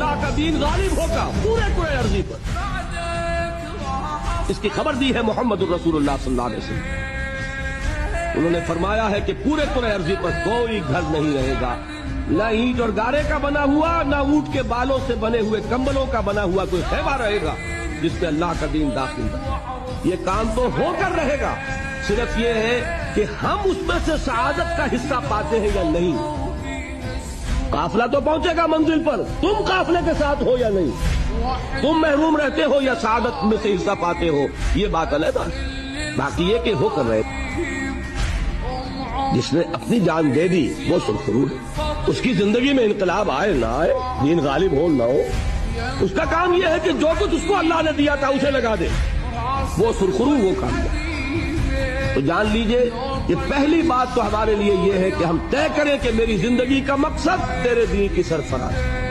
اللہ کا دین غالب ہوگا پورے کرۂ ارضی پر۔ اس کی خبر دی ہے محمد الرسول اللہ صلی اللہ علیہ وسلم۔ انہوں نے فرمایا ہے کہ پورے کرۂ ارضی پر کوئی گھر نہیں رہے گا، نہ اینٹ اور گارے کا بنا ہوا، نہ اونٹ کے بالوں سے بنے ہوئے کمبلوں کا بنا ہوا کوئی خیمہ رہے گا جس پہ اللہ کا دین داخل ہے۔ یہ کام تو ہو کر رہے گا، صرف یہ ہے کہ ہم اس میں سے سعادت کا حصہ پاتے ہیں یا نہیں۔ قافلہ تو پہنچے گا منزل پر، تم قافلے کے ساتھ ہو یا نہیں، تم محروم رہتے ہو یا سعادت میں سے حصہ پاتے ہو، یہ بات علیحدہ ہے۔ باقی یہ کہ ہو کر رہے، جس نے اپنی جان دے دی وہ سرخرو ہے، اس کی زندگی میں انقلاب آئے نہ آئے، دین غالب ہو نہ ہو، اس کا کام یہ ہے کہ جو کچھ اس کو اللہ نے دیا تھا اسے لگا دے، وہ سرخرو وہ کام ہے۔ تو جان لیجئے یہ پہلی بات تو ہمارے لیے یہ ہے کہ ہم طے کریں کہ میری زندگی کا مقصد تیرے دین کی سرفراز ہے۔